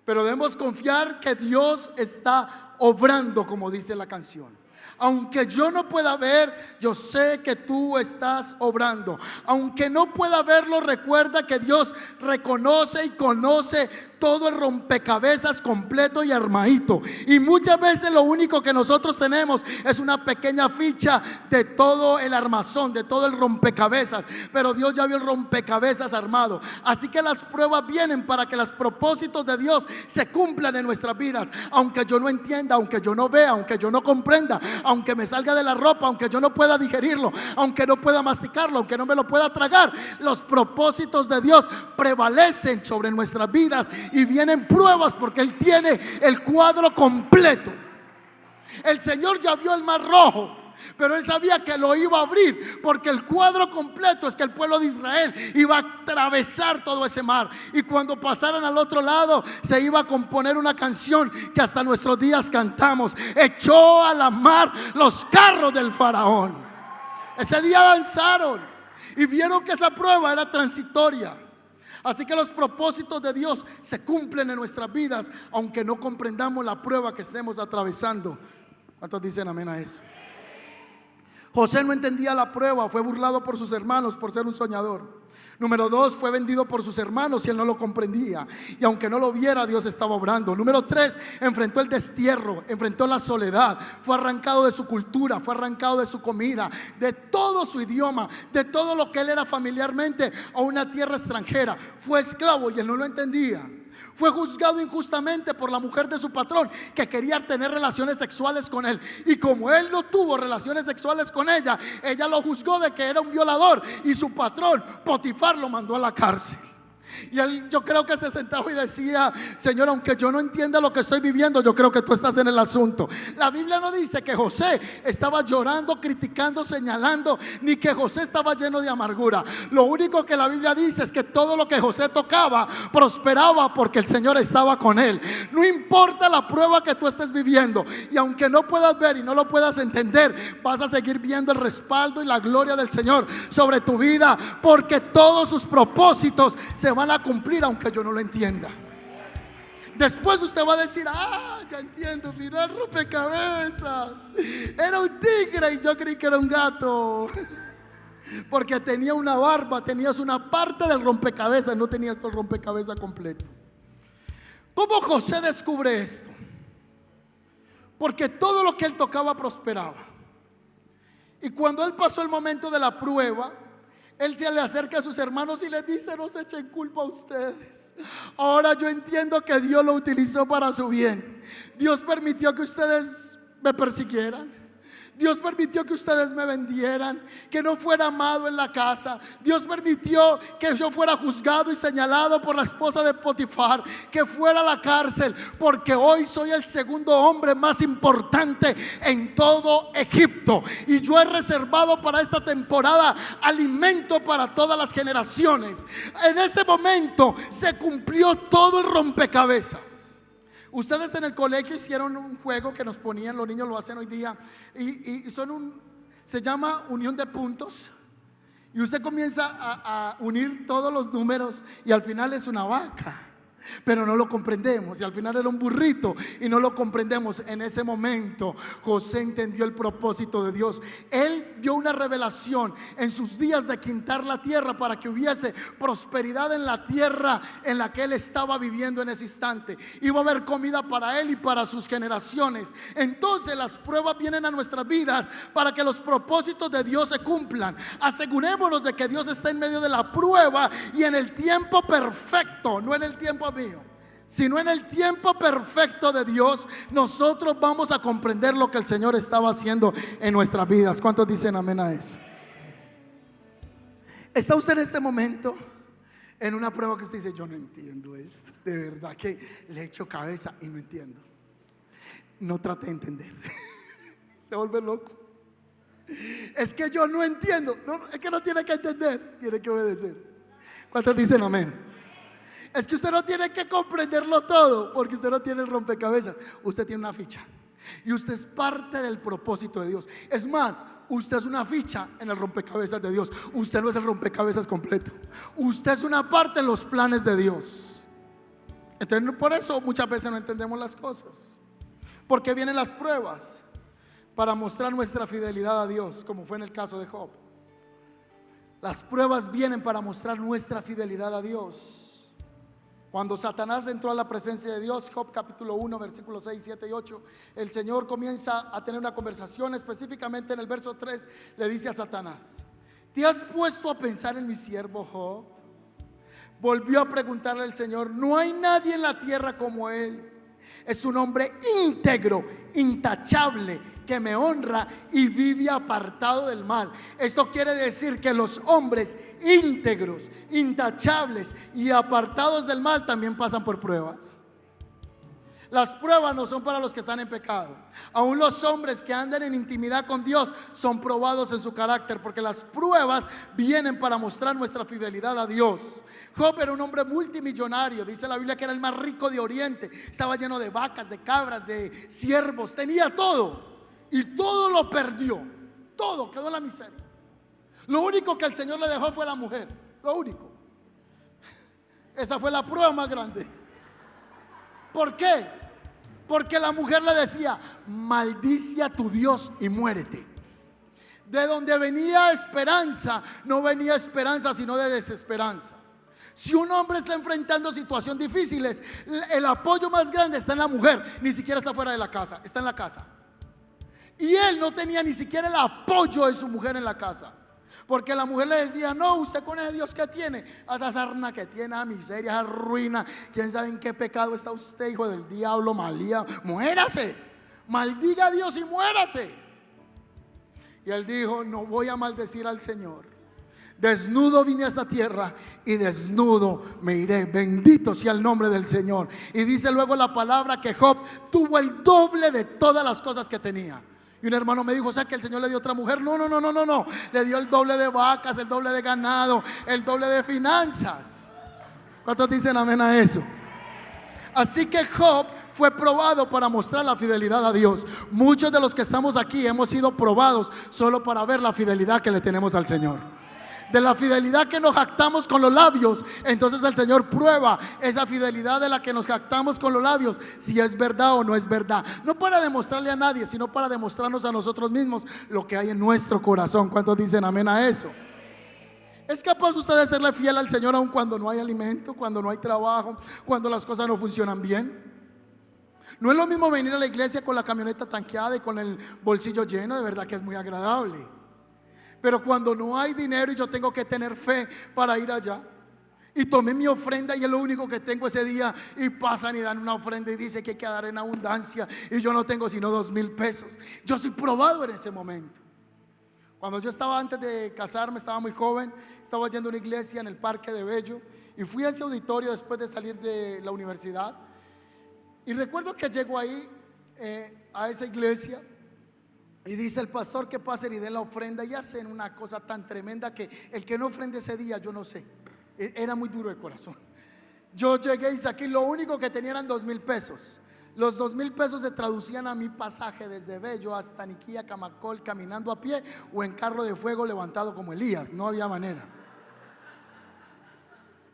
Pero debemos confiar que Dios está obrando, como dice la canción. Aunque yo no pueda ver, yo sé que tú estás obrando. Aunque no pueda verlo, recuerda que Dios reconoce y conoce todo el rompecabezas completo y armadito. Y muchas veces lo único que nosotros tenemos es una pequeña ficha de todo el armazón, de todo el rompecabezas. Pero Dios ya vio el rompecabezas armado. Así que las pruebas vienen para que los propósitos de Dios se cumplan en nuestras vidas. Aunque yo no entienda, aunque yo no vea, aunque yo no comprenda, aunque me salga de la ropa, aunque yo no pueda digerirlo, aunque no pueda masticarlo, aunque no me lo pueda tragar, los propósitos de Dios prevalecen sobre nuestras vidas. Y vienen pruebas porque Él tiene el cuadro completo. El Señor ya vio el mar rojo, pero Él sabía que lo iba a abrir, porque el cuadro completo es que el pueblo de Israel iba a atravesar todo ese mar. Y cuando pasaran al otro lado se iba a componer una canción que hasta nuestros días cantamos: echó a la mar los carros del faraón. Ese día avanzaron y vieron que esa prueba era transitoria. Así que los propósitos de Dios se cumplen en nuestras vidas, aunque no comprendamos la prueba que estemos atravesando. ¿Cuántos dicen amén a eso? José no entendía la prueba, fue burlado por sus hermanos por ser un soñador. Número dos, fue vendido por sus hermanos y él no lo comprendía. Y aunque no lo viera, Dios estaba obrando. Número tres, enfrentó el destierro, enfrentó la soledad. Fue arrancado de su cultura, fue arrancado de su comida, de todo su idioma, de todo lo que él era familiarmente, a una tierra extranjera. Fue esclavo y él no lo entendía. Fue juzgado injustamente por la mujer de su patrón, que quería tener relaciones sexuales con él. Y como él no tuvo relaciones sexuales con ella, ella lo juzgó de que era un violador. Y su patrón, Potifar, lo mandó a la cárcel. Y él, yo creo que se sentaba y decía: Señor, aunque yo no entienda lo que estoy viviendo, yo creo que tú estás en el asunto. La Biblia no dice que José estaba llorando, criticando, señalando, ni que José estaba lleno de amargura. Lo único que la Biblia dice es que todo lo que José tocaba prosperaba, porque el Señor estaba con él. No importa la prueba que tú estés viviendo, y aunque no puedas ver y no lo puedas entender, vas a seguir viendo el respaldo y la gloria del Señor sobre tu vida, porque todos sus propósitos se van a cumplir aunque yo no lo entienda. Después usted va a decir: ah, ya entiendo, mira el rompecabezas, era un tigre y yo creí que era un gato, porque tenía una barba, tenías una parte del rompecabezas, no tenías el rompecabezas completo. ¿Cómo José descubre esto? Porque todo lo que él tocaba prosperaba. Y cuando él pasó el momento de la prueba, Él se le acerca a sus hermanos y les dice: no se echen culpa a ustedes. Ahora yo entiendo que Dios lo utilizó para su bien. Dios permitió que ustedes me persiguieran. Dios permitió que ustedes me vendieran, que no fuera amado en la casa. Dios permitió que yo fuera juzgado y señalado por la esposa de Potifar, que fuera a la cárcel, porque hoy soy el segundo hombre más importante en todo Egipto. Y yo he reservado para esta temporada alimento para todas las generaciones. En ese momento se cumplió todo el rompecabezas. Ustedes en el colegio hicieron un juego que nos ponían, los niños lo hacen hoy día, y se llama unión de puntos. Y usted comienza a unir todos los números y al final es una vaca, pero no lo comprendemos, y al final era un burrito y no lo comprendemos. En ese momento José entendió el propósito de Dios. Él dio una revelación en sus días de quintar la tierra para que hubiese prosperidad en la tierra en la que él estaba viviendo en ese instante. Iba a haber comida para él y para sus generaciones. Entonces las pruebas vienen a nuestras vidas para que los propósitos de Dios se cumplan. Asegurémonos de que Dios está en medio de la prueba y en el tiempo perfecto, no en el tiempo mío, sino en el tiempo perfecto de Dios, nosotros vamos a comprender lo que el Señor estaba haciendo en nuestras vidas. ¿Cuántos dicen amén a eso? ¿Está usted en este momento en una prueba que usted dice: yo no entiendo esto, de verdad que le echo cabeza y no entiendo? No trate de entender. Se vuelve loco. Es que yo no entiendo. No, es que no tiene que entender, tiene que obedecer. ¿Cuántos dicen amén? Es que usted no tiene que comprenderlo todo, porque usted no tiene el rompecabezas. Usted tiene una ficha y usted es parte del propósito de Dios. Es más, usted es una ficha en el rompecabezas de Dios. Usted no es el rompecabezas completo. Usted es una parte en los planes de Dios. Entonces por eso muchas veces no entendemos las cosas. Porque vienen las pruebas para mostrar nuestra fidelidad a Dios, como fue en el caso de Job. Las pruebas vienen para mostrar nuestra fidelidad a Dios. Cuando Satanás entró a la presencia de Dios, Job capítulo 1 versículos 6, 7 y 8, el Señor comienza a tener una conversación. Específicamente en el verso 3 le dice a Satanás: ¿te has puesto a pensar en mi siervo Job? Volvió a preguntarle el Señor: no hay nadie en la tierra como él. Es un hombre íntegro, intachable, que me honra y vive apartado del mal. Esto quiere decir que los hombres íntegros, intachables y apartados del mal también pasan por pruebas. Las pruebas no son para los que están en pecado. Aún los hombres que andan en intimidad con Dios son probados en su carácter, porque las pruebas vienen para mostrar nuestra fidelidad a Dios. Job era un hombre multimillonario. Dice la Biblia que era el más rico de Oriente. Estaba lleno de vacas, de cabras, de siervos. Tenía todo y todo lo perdió. Todo quedó en la miseria. Lo único que el Señor le dejó fue la mujer. Lo único. Esa fue la prueba más grande. ¿Por qué? Porque la mujer le decía: maldice a tu Dios y muérete. De donde venía esperanza, no venía esperanza sino de desesperanza. Si un hombre está enfrentando situaciones difíciles, el apoyo más grande está en la mujer. Ni siquiera está fuera de la casa, está en la casa. Y él no tenía ni siquiera el apoyo de su mujer en la casa, porque la mujer le decía: no, usted con ese Dios que tiene, a esa sarna que tiene, a miseria, a ruina, quién sabe en qué pecado está usted, hijo del diablo, malía, muérase, maldiga a Dios y muérase. Y él dijo: no voy a maldecir al Señor. Desnudo vine a esta tierra y desnudo me iré. Bendito sea el nombre del Señor. Y dice luego la palabra que Job tuvo el doble de todas las cosas que tenía. Y un hermano me dijo: o sea que el Señor le dio otra mujer. No, le dio el doble de vacas, el doble de ganado, el doble de finanzas. ¿Cuántos dicen amén a eso? Así que Job fue probado para mostrar la fidelidad a Dios. Muchos de los que estamos aquí hemos sido probados solo para ver la fidelidad que le tenemos al Señor. De la fidelidad que nos jactamos con los labios, entonces el Señor prueba esa fidelidad de la que nos jactamos con los labios, si es verdad o no es verdad. No para demostrarle a nadie, sino para demostrarnos a nosotros mismos lo que hay en nuestro corazón. ¿Cuántos dicen amén a eso? ¿Es capaz usted de serle fiel al Señor aun cuando no hay alimento, cuando no hay trabajo, cuando las cosas no funcionan bien? No es lo mismo venir a la iglesia con la camioneta tanqueada y con el bolsillo lleno. De verdad que es muy agradable. Pero cuando no hay dinero y yo tengo que tener fe para ir allá, y tomé mi ofrenda y es lo único que tengo ese día, y pasan y dan una ofrenda y dice que hay que dar en abundancia, y yo no tengo sino 2,000 pesos. Yo soy probado en ese momento. Cuando yo estaba, antes de casarme, estaba muy joven, estaba yendo a una iglesia en el Parque de Bello, y fui a ese auditorio después de salir de la universidad. Y recuerdo que llego ahí a esa iglesia, y dice el pastor que pasen y den la ofrenda, y hacen una cosa tan tremenda que el que no ofrende ese día, yo no sé, era muy duro de corazón. Yo llegué y saqué, lo único que tenía eran 2,000 pesos. Los 2,000 pesos se traducían a mi pasaje desde Bello hasta Niquía, Camacol, caminando a pie o en carro de fuego levantado como Elías. No había manera.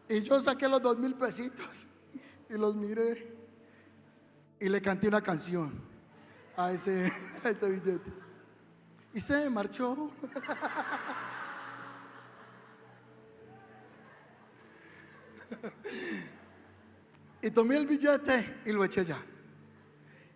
Y yo saqué los 2,000 pesitos y los miré y le canté una canción a ese billete. Y se marchó. Y tomé el billete y lo eché ya.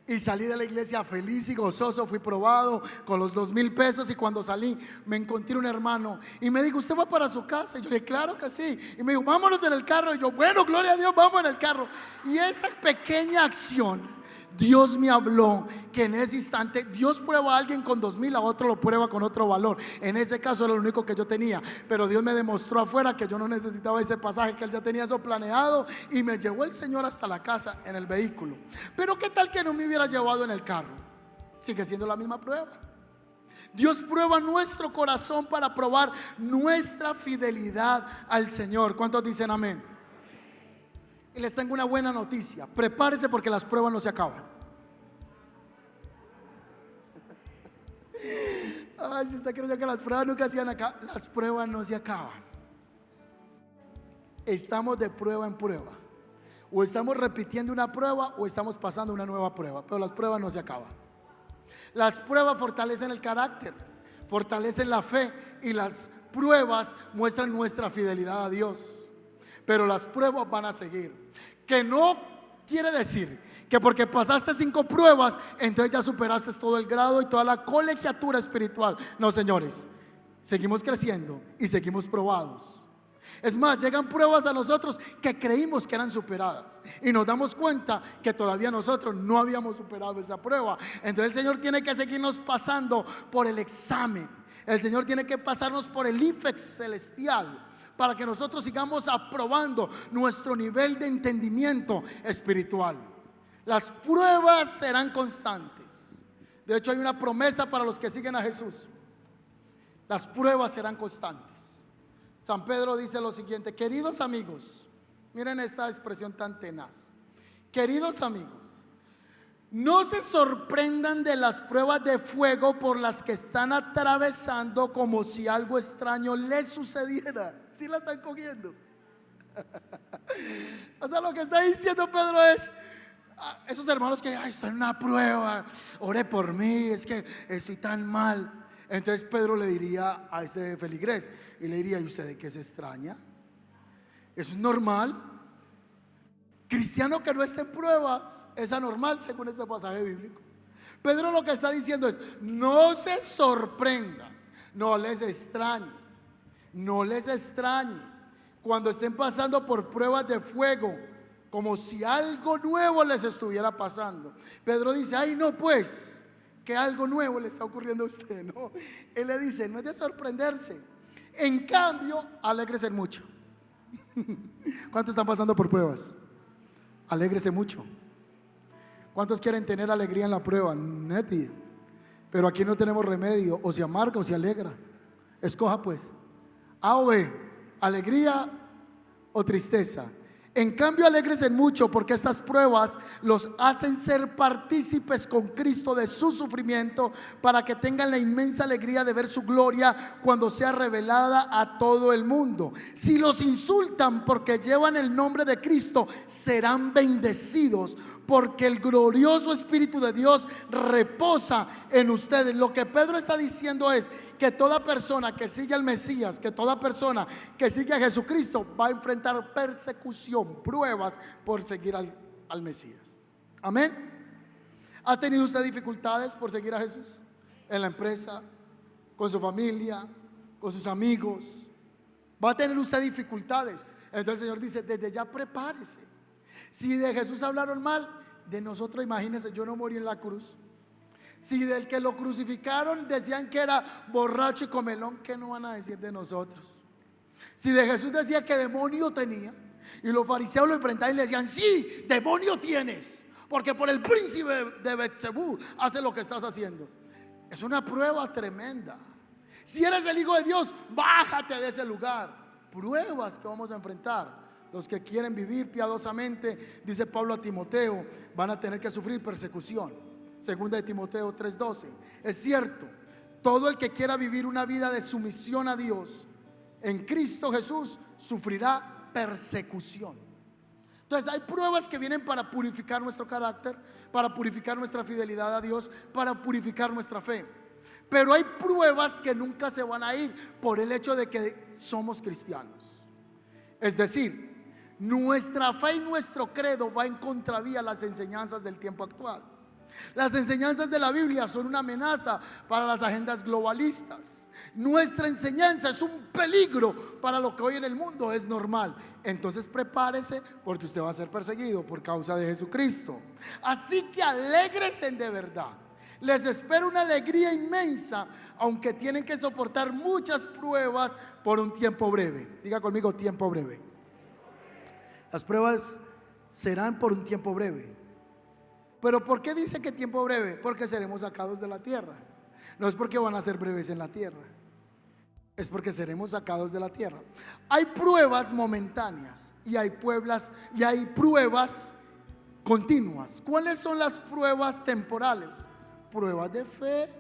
Y salí de la iglesia feliz y gozoso. Fui probado con los 2,000 pesos. Y cuando salí me encontré un hermano y me dijo: ¿usted va para su casa? Y yo le dije: claro que sí. Y me dijo: vámonos en el carro. Y yo: bueno, gloria a Dios, vamos en el carro. Y esa pequeña acción, Dios me habló que en ese instante Dios prueba a alguien con 2,000, a otro lo prueba con otro valor. En ese caso era lo único que yo tenía, pero Dios me demostró afuera que yo no necesitaba ese pasaje, que Él ya tenía eso planeado, y me llevó el Señor hasta la casa en el vehículo. Pero qué tal que no me hubiera llevado en el carro. Sigue siendo la misma prueba. Dios prueba nuestro corazón para probar nuestra fidelidad al Señor. ¿Cuántos dicen amén? Y les tengo una buena noticia: prepárese, porque las pruebas no se acaban. Ay, si usted creyó que las pruebas nunca se iban a acabar, las pruebas no se acaban. Estamos de prueba en prueba. O estamos repitiendo una prueba o estamos pasando una nueva prueba, pero las pruebas no se acaban. Las pruebas fortalecen el carácter, fortalecen la fe, y las pruebas muestran nuestra fidelidad a Dios. Pero las pruebas van a seguir. Que no quiere decir que porque pasaste 5 pruebas, entonces ya superaste todo el grado y toda la colegiatura espiritual. No, señores, seguimos creciendo y seguimos probados. Es más, llegan pruebas a nosotros que creímos que eran superadas, y nos damos cuenta que todavía nosotros no habíamos superado esa prueba. Entonces el Señor tiene que seguirnos pasando por el examen. El Señor tiene que pasarnos por el IFEX celestial, para que nosotros sigamos aprobando nuestro nivel de entendimiento espiritual. Las pruebas serán constantes. De hecho, hay una promesa para los que siguen a Jesús: las pruebas serán constantes. San Pedro dice lo siguiente: queridos amigos, miren esta expresión tan tenaz. Queridos amigos, no se sorprendan de las pruebas de fuego por las que están atravesando, como si algo extraño les sucediera. ¿Sí la están cogiendo? O sea, lo que está diciendo Pedro es: esos hermanos que están en una prueba, ore por mí, es que estoy tan mal. Entonces Pedro le diría a este feligrés, y le diría: ¿y usted de qué se extraña? ¿Eso es normal? Cristiano que no esté en pruebas es anormal, según este pasaje bíblico. Pedro lo que está diciendo es: no se sorprendan, no les extrañe, no les extrañe cuando estén pasando por pruebas de fuego, como si algo nuevo les estuviera pasando. Pedro dice: ay, no, pues, que algo nuevo le está ocurriendo a usted. No, él le dice: no es de sorprenderse, en cambio, alégrese mucho. ¿Cuántos están pasando por pruebas? Alégrese mucho. ¿Cuántos quieren tener alegría en la prueba? Nadie. Pero aquí no tenemos remedio: o se amarga o se alegra. Escoja pues, A o B, alegría o tristeza. En cambio, alégrese mucho, porque estas pruebas los hacen ser partícipes con Cristo de su sufrimiento, para que tengan la inmensa alegría de ver su gloria cuando sea revelada a todo el mundo. Si los insultan porque llevan el nombre de Cristo, serán bendecidos, porque el glorioso Espíritu de Dios reposa en ustedes. Lo que Pedro está diciendo es que toda persona que sigue al Mesías, que toda persona que sigue a Jesucristo va a enfrentar persecución, pruebas por seguir al Mesías. Amén. ¿Ha tenido usted dificultades por seguir a Jesús? En la empresa, con su familia, con sus amigos. Va a tener usted dificultades. Entonces el Señor dice, desde ya prepárese. Si de Jesús hablaron mal, de nosotros, imagínense, yo no morí en la cruz. Si del que lo crucificaron decían que era borracho y comelón, ¿qué no van a decir de nosotros? Si de Jesús decía que demonio tenía, y los fariseos lo enfrentaban y le decían, sí, demonio tienes, porque por el príncipe de Betzebú hace lo que estás haciendo. Es una prueba tremenda. Si eres el Hijo de Dios, bájate de ese lugar. Pruebas que vamos a enfrentar. Los que quieren vivir piadosamente, dice Pablo a Timoteo, van a tener que sufrir persecución. Segunda de Timoteo 3:12. Es cierto, todo el que quiera vivir una vida de sumisión a Dios en Cristo Jesús sufrirá persecución. Entonces hay pruebas que vienen para purificar nuestro carácter, para purificar nuestra fidelidad a Dios, para purificar nuestra fe. Pero hay pruebas que nunca se van a ir por el hecho de que somos cristianos. Es decir, nuestra fe y nuestro credo va en contravía a las enseñanzas del tiempo actual. Las enseñanzas de la Biblia son una amenaza para las agendas globalistas. Nuestra enseñanza es un peligro para lo que hoy en el mundo es normal. Entonces prepárese, porque usted va a ser perseguido por causa de Jesucristo. Así que alégrese de verdad. Les espera una alegría inmensa, aunque tienen que soportar muchas pruebas por un tiempo breve. Diga conmigo, tiempo breve. Las pruebas serán por un tiempo breve. Pero ¿por qué dice que tiempo breve? Porque seremos sacados de la tierra. No es porque van a ser breves en la tierra, es porque seremos sacados de la tierra. Hay pruebas momentáneas y hay pruebas continuas. ¿Cuáles son las pruebas temporales? Pruebas de fe,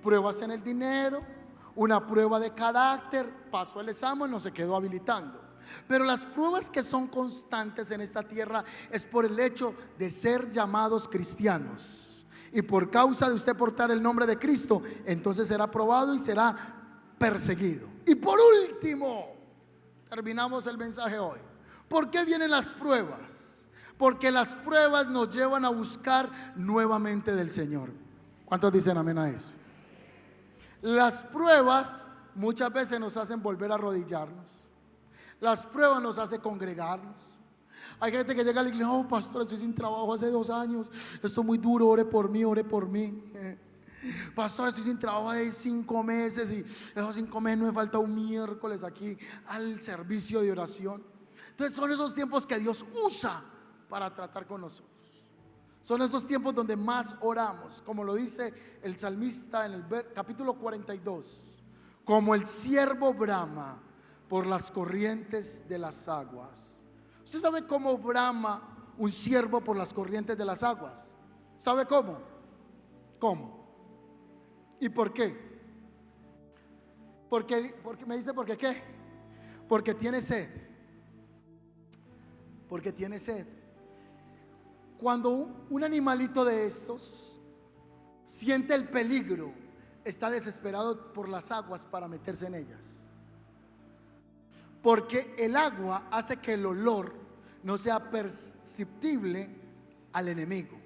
pruebas en el dinero, una prueba de carácter, pasó el examen, no se quedó habilitando. Pero las pruebas que son constantes en esta tierra es por el hecho de ser llamados cristianos. Y por causa de usted portar el nombre de Cristo, entonces será probado y será perseguido. Y por último, terminamos el mensaje hoy. ¿Por qué vienen las pruebas? Porque las pruebas nos llevan a buscar nuevamente del Señor. ¿Cuántos dicen amén a eso? Las pruebas muchas veces nos hacen volver a arrodillarnos. Las pruebas nos hacen congregarnos. Hay gente que llega a la iglesia, oh pastor, estoy sin trabajo hace 2 años, esto es muy duro, ore por mí, ore por mí. Pastor, estoy sin trabajo hace 5 meses y esos 5 meses no me falta un miércoles aquí al servicio de oración. Entonces son esos tiempos que Dios usa para tratar con nosotros. Son esos tiempos donde más oramos, como lo dice el salmista en el capítulo 42. Como el ciervo brama por las corrientes de las aguas. ¿Usted sabe cómo brama un ciervo por las corrientes de las aguas? ¿Sabe cómo? ¿Cómo? ¿Y por qué? Porque me dice, ¿por qué qué? Porque tiene sed. Porque tiene sed. Cuando un animalito de estos siente el peligro, está desesperado por las aguas para meterse en ellas. Porque el agua hace que el olor no sea perceptible al enemigo.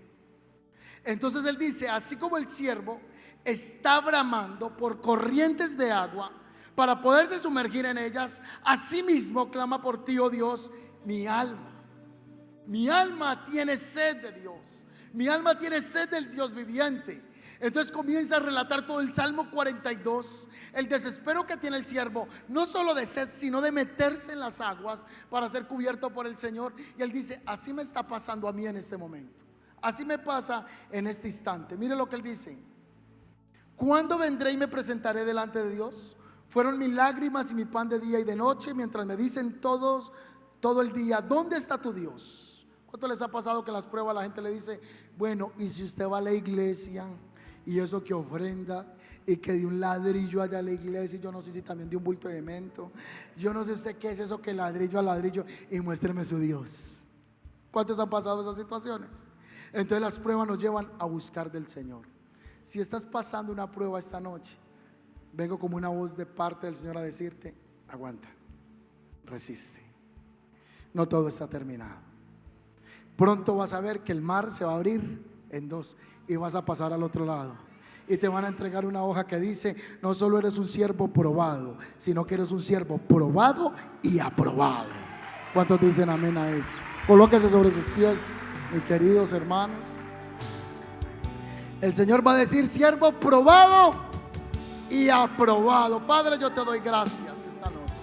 Entonces él dice, así como el ciervo está bramando por corrientes de agua para poderse sumergir en ellas, asimismo clama por ti, oh Dios, mi alma. Mi alma tiene sed de Dios. Mi alma tiene sed del Dios viviente. Entonces comienza a relatar todo el Salmo 42, el desespero que tiene el siervo, no solo de sed, sino de meterse en las aguas para ser cubierto por el Señor. Y él dice, así me está pasando a mí en este momento. Así me pasa en este instante. Mire lo que él dice. ¿Cuándo vendré y me presentaré delante de Dios? Fueron mis lágrimas y mi pan de día y de noche, mientras me dicen todo el día, ¿dónde está tu Dios? ¿Cuánto les ha pasado que en las pruebas la gente le dice, bueno, y si usted va a la iglesia y eso que ofrenda y que de un ladrillo allá a la iglesia, y yo no sé si también de un bulto de cemento, yo no sé usted qué es eso que ladrillo a ladrillo, y muéstreme su Dios? ¿Cuántos han pasado esas situaciones? Entonces las pruebas nos llevan a buscar del Señor. Si estás pasando una prueba esta noche, vengo como una voz de parte del Señor a decirte, aguanta, resiste, no todo está terminado. Pronto vas a ver que el mar se va a abrir en 2 y vas a pasar al otro lado. y te van a entregar una hoja que dice: no solo eres un siervo probado, sino que eres un siervo probado y aprobado. ¿Cuántos dicen amén a eso? Colóquese sobre sus pies, mis queridos hermanos. El Señor va a decir: siervo probado y aprobado. Padre, yo te doy gracias esta noche.